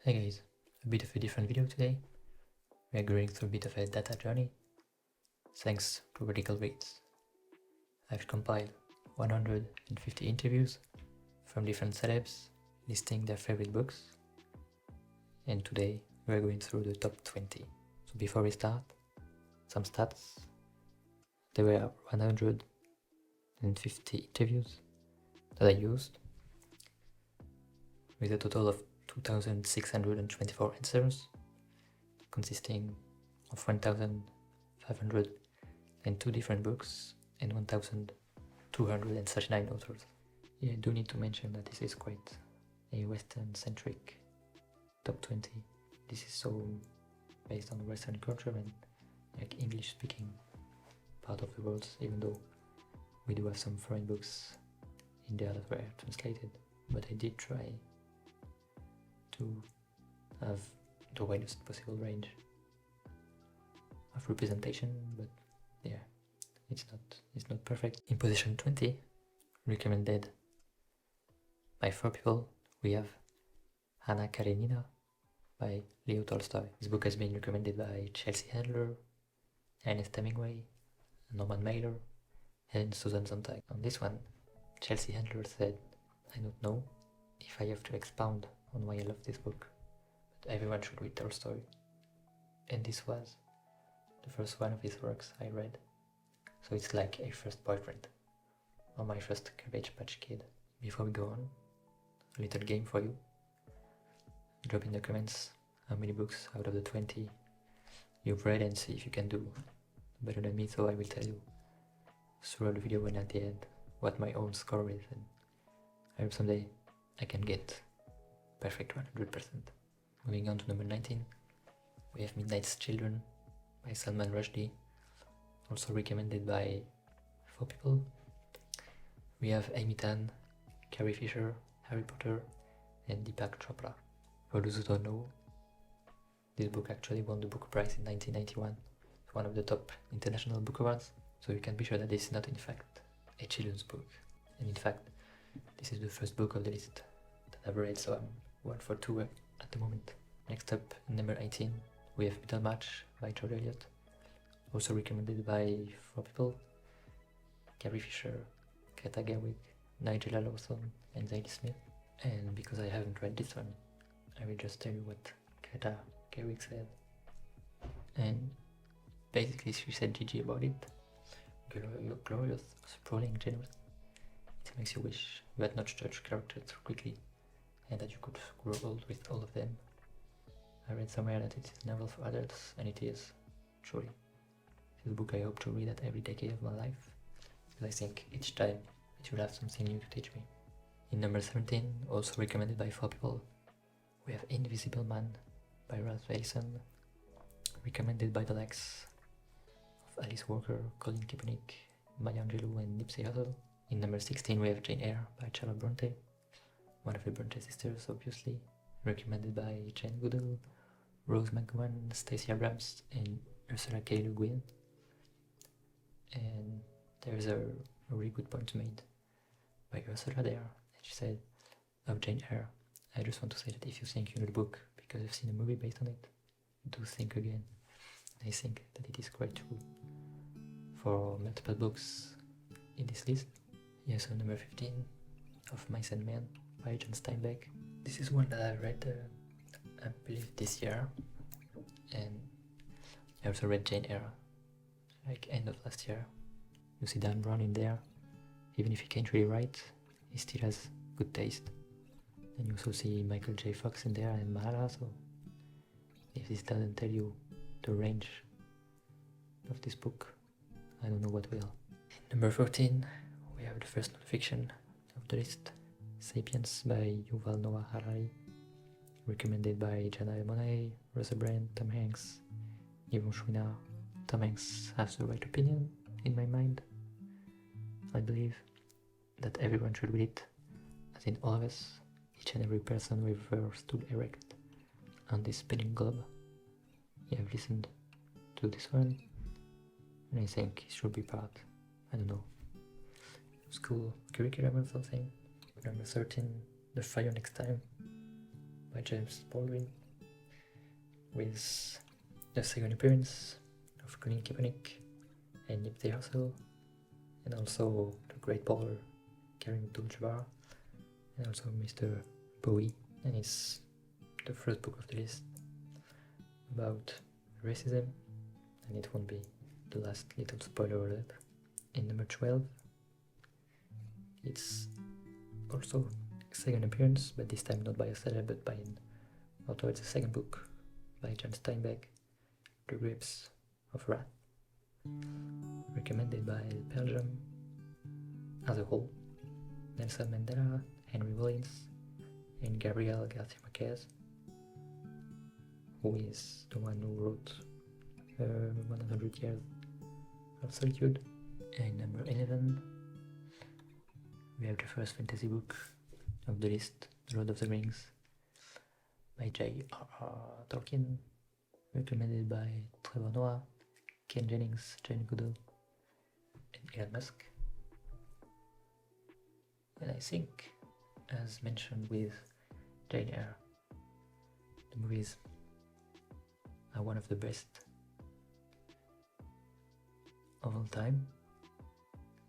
Hey guys, a bit of a different video today. We are going through a bit of a data journey, thanks to Chronicle of Narnia. I've compiled 150 interviews from different celebs listing their favorite books, and today we are going through the top 20. So before we start, some stats. There were 150 interviews that I used, with a total of 2,624 answers, consisting of 1,502 different books and 1,239 authors. Yeah, I do need to mention that this is quite a Western-centric top 20. This is so based on Western culture and like English-speaking part of the world, even though we do have some foreign books in there that were translated. But I did try to have the widest possible range of representation, but yeah, it's not perfect. In position 20, recommended by 4 people, we have Karenina by Leo Tolstoy. This book has been recommended by Chelsea Handler, Ernest Hemingway, Norman Mailer, and Susan Sontag. On this one, Chelsea Handler said, "I don't know if I have to expound on why I love this book, but everyone should read Tolstoy." And this was the first one of his works I read. So it's like a first boyfriend, or my first Cabbage Patch Kid. Before we go on, a little game for you. Drop in the comments how many books out of the 20 you've read and see if you can do better than me. So I will tell you throughout the video and at the end what my own score is, and I hope someday I can get perfect 100%. Moving on to number 19, we have Midnight's Children by Salman Rushdie, also recommended by 4 people. We have Amy Tan, Carrie Fisher, Harry Potter, and Deepak Chopra. For those who don't know, this book actually won the Booker Prize in 1991. It's one of the top international book awards, so you can be sure that this is not in fact a children's book. And in fact, this is the first book of the list that I've read, so I'm 1 for 2 at the moment. Next up, number 18, we have Middlemarch by George Eliot, also recommended by 4 people: Carrie Fisher, Greta Gerwig, Nigella Lawson, and Zadie Smith. And because I haven't read this one, I will just tell you what Greta Gerwig said. And basically she said GG about it. Glorious, sprawling, generous. It makes you wish you had not judged characters so quickly, and that you could grow old with all of them. I read somewhere that it is a novel for adults, and it is, truly. It is a book I hope to read at every decade of my life, because I think each time it will have something new to teach me. In number 17, also recommended by 4 people, we have Invisible Man by Ralph Ellison, recommended by the likes of Alice Walker, Colin Kaepernick, Maya Angelou, and Nipsey Hussle. In number 16, we have Jane Eyre by Charlotte Bronte, one of the Bronte sisters, obviously, recommended by Jane Goodall, Rose McGowan, Stacey Abrams, and Ursula K. Le Guin. And there's a really good point made by Ursula there, and she said of Jane Eyre, "I just want to say that if you think you know the book because you've seen a movie based on it, do think again." And I think that it is quite true for multiple books in this list. Yeah, so number 15 of My Sandman by John Steinbeck. This is one that I read, I believe this year, and I also read Jane Eyre, like end of last year. You see Dan Brown in there. Even if he can't really write, he still has good taste. And you also see Michael J. Fox in there and Mahala, so if this doesn't tell you the range of this book, I don't know what will. Number 14, we have the first non-fiction of the list, Sapiens by Yuval Noah Harari, recommended by Janelle Monáe, Russell Brand, Tom Hanks, Yvon Chouinard. Tom Hanks has the right opinion, in my mind. I believe that everyone should read it, as in all of us, each and every person with stood erect on this spinning globe. You have listened to this one, and I think it should be part, I don't know, school curriculum or something. Number 13, The Fire Next Time by James Baldwin, with the second appearance of Colin Kaepernick and Nipsey Hussle, and also the great baller Karim Abdul-Jabbar, and also Mr. Bowie. And it's the first book of the list about racism, and it won't be the last little spoiler alert. In number 12, it's also a second appearance, but this time not by a seller but by an author. It's a second book by John Steinbeck, The Grapes of Wrath, recommended by Belgium as a whole, Nelson Mandela, Henry Rollins, and Gabriel Garcia Marquez, who is the one who wrote 100 Years of Solitude. And number 11, we have the first fantasy book of the list, The Lord of the Rings, by J.R.R. Tolkien, recommended by Trevor Noah, Ken Jennings, Jane Goodall, and Elon Musk. And I think, as mentioned with Jane Eyre, the movies are one of the best of all time,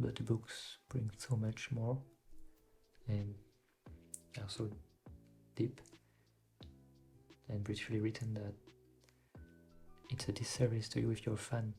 but the books bring so much more and are so deep and beautifully written that it's a disservice to you if you're a fan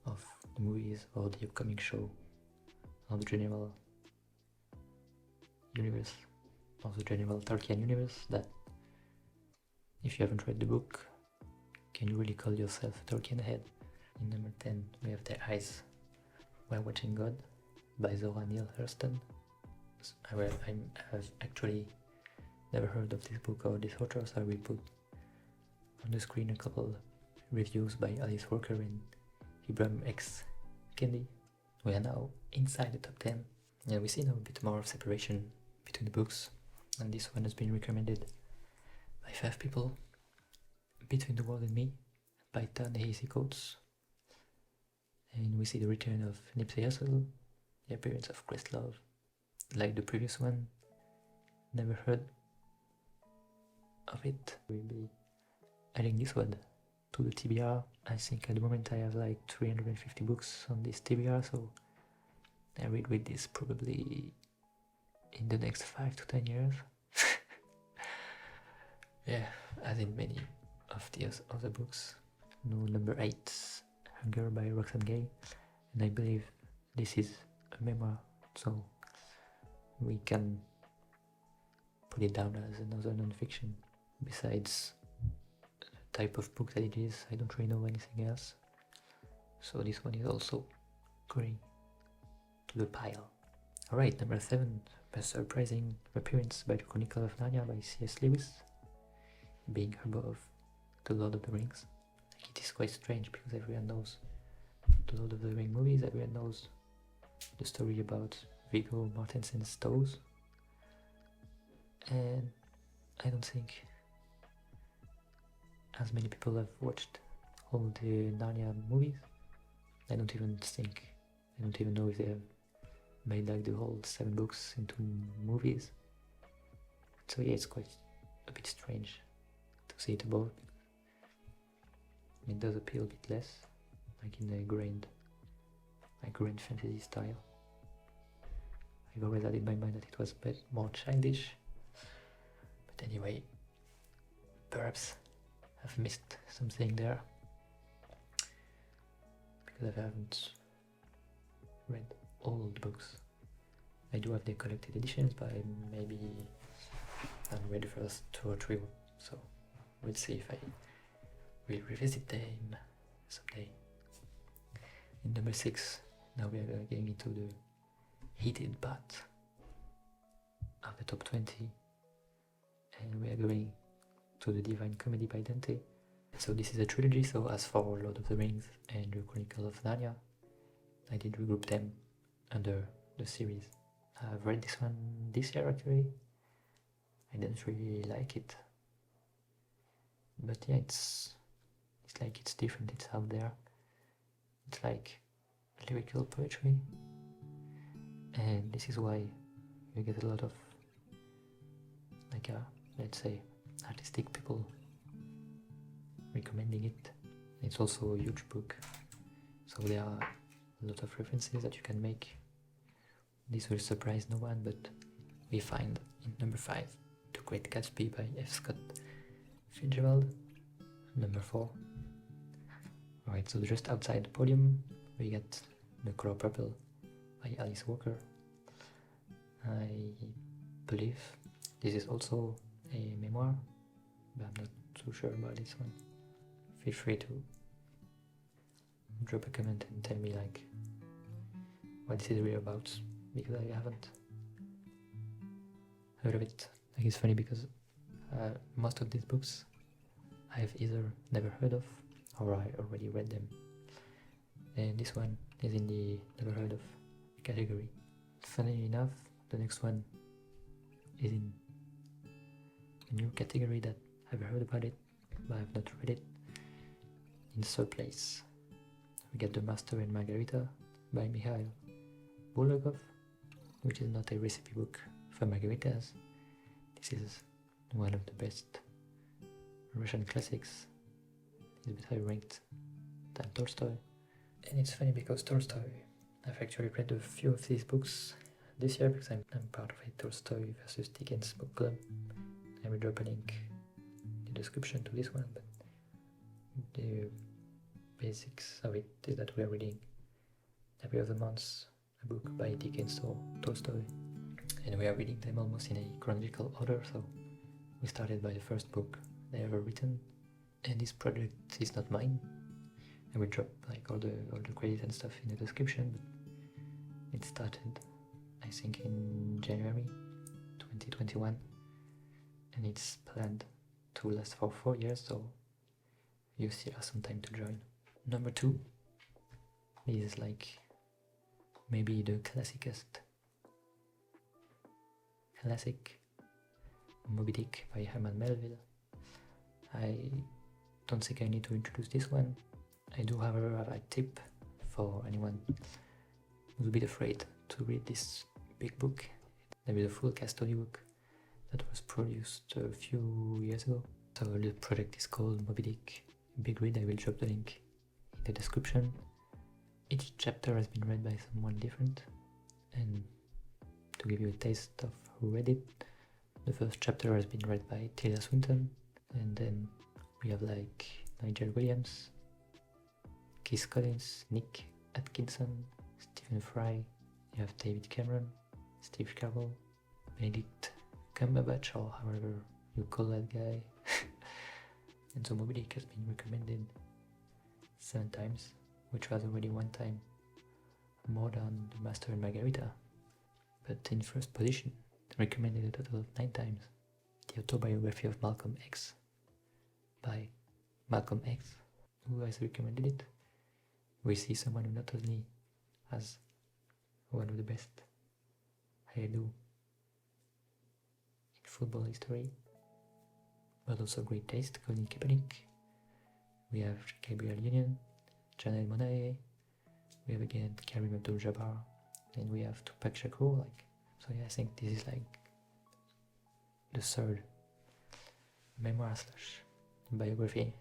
of the movies or the upcoming show or the general universe, of the general Tolkien universe, that if you haven't read the book, can you really call yourself a Tolkien head? In number 10, we have The Eyes While Watching God by Zora Neale Hurston. I've actually never heard of this book or this author, so I will put on the screen a couple reviews by Alice Walker and Ibram X. Kendi. We are now inside the top 10, and we see now a bit more of separation between the books, and this one has been recommended by 5 people: Between the World and Me by Ta-Nehisi Coates. And we see the return of Nipsey Hussle, the appearance of Questlove, like the previous one. Never heard of it. We'll be adding this one to the TBR. I think at the moment I have like 350 books on this TBR, so I will read this probably in the next 5 to 10 years. Yeah, as in many of the other books. No, number 8, Hunger by Roxane Gay, and I believe this is a memoir, so we can put it down as another non-fiction. Besides the type of book that it is, I don't really know anything else, so this one is also going to the pile. Alright, number 7, a surprising appearance by the Chronicle of Narnia by C.S. Lewis, being above The Lord of the Rings. It is quite strange because everyone knows the Lord of the Rings movies, everyone knows the story about Viggo Mortensen's toes, and I don't think as many people have watched all the Narnia movies. I don't even know if they have made like the whole 7 books into movies. So yeah, it's quite a bit strange to see it above. It does appeal a bit less, like in a grand fantasy style. I've always had in my mind that it was a bit more childish, but anyway, perhaps I've missed something there because I haven't read all the books. I do have the collected editions, but I maybe haven't read the first 2 or 3, so we'll see if I will revisit them someday. In number 6, now we are getting into the heated part of the top 20, and we are going to the Divine Comedy by Dante. So this is a trilogy, so as for Lord of the Rings and the Chronicle of Narnia, I did regroup them under the series. I've read this one this year actually. I didn't really like it, but yeah, it's like it's different, it's out there. It's like lyrical poetry, and this is why you get a lot of like a let's say, artistic people recommending it. It's also a huge book, so there are a lot of references that you can make. This will surprise no one, but we find in number 5 The Great Gatsby by F. Scott Fitzgerald. Number 4. Alright, so just outside the podium we get The Color Purple by Alice Walker. I believe this is also a memoir, but I'm not too sure about this one. Feel free to drop a comment and tell me like what this is really about, because I haven't heard of it. Like, it's funny because most of these books I've either never heard of or I already read them, and this one is in the never heard of category. Funnily enough, the next one is in a new category that I've heard about it, but I've not read it. In third place, we get The Master and Margarita by Mikhail Bulgakov, which is not a recipe book for margaritas. This is one of the best Russian classics. It's a bit higher ranked than Tolstoy. And it's funny because Tolstoy, I've actually read a few of these books this year because I'm part of a Tolstoy versus Dickens book club. I will drop a link in the description to this one, but the basics of it is that we are reading every other month a book by Dickens or Tolstoy, and we are reading them almost in a chronological order. So we started by the first book they ever written, and this project is not mine. I will drop like all the credits and stuff in the description, but it started I think in January 2021, and it's planned to last for 4 years, so you still have some time to join. Number 2 is like maybe the classic Moby Dick by Herman Melville. I don't think I need to introduce this one. I do however have a tip for anyone who's a bit afraid to read this big book. There is a full cast audiobook that was produced a few years ago. So the project is called Moby Dick Big Read. I will drop the link in the description. Each chapter has been read by someone different, and to give you a taste of who read it, the first chapter has been read by Tilda Swinton, and then we have like Nigel Williams, Keith Collins, Nick Atkinson, Stephen Fry, you have David Cameron, Steve Carell, Benedict Cumberbatch, or however you call that guy. And so Moby Dick has been recommended 7 times, which was already 1 time more than The Master and Margarita. But in first position, recommended a total of 9 times, The Autobiography of Malcolm X by Malcolm X. Who has recommended it? We see someone who not only has one of the best hairdo in football history, but also great taste, Colin Kaepernick. We have Gabrielle Union, Janelle Monáe, we have again Kareem Abdul-Jabbar, and we have Tupac Shakur. So yeah, I think this is like the third memoir / biography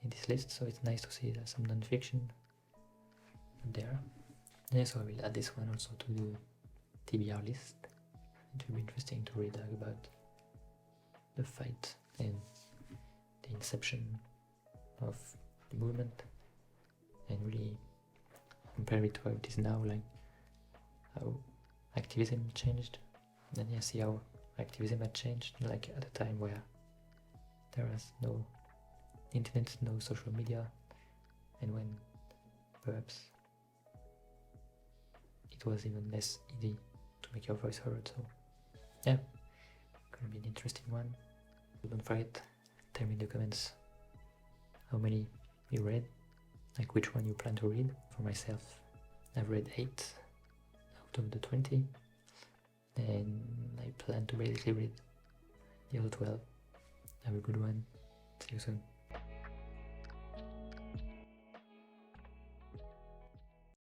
in this list, so it's nice to see there's some non-fiction there. Yeah, so I will add this one also to the TBR list. It will be interesting to read about the fight and the inception of the movement, and really compare it to how it is now, like how activism changed. And yeah, see how activism had changed, like at a time where there was no internet, no social media, and when perhaps it was even less easy to make your voice heard. So yeah, gonna be an interesting one. Don't forget, tell me in the comments how many you read, like which one you plan to read. For myself, I've read 8 out of the 20, and I plan to basically read the other 12. Have a good one. See you soon.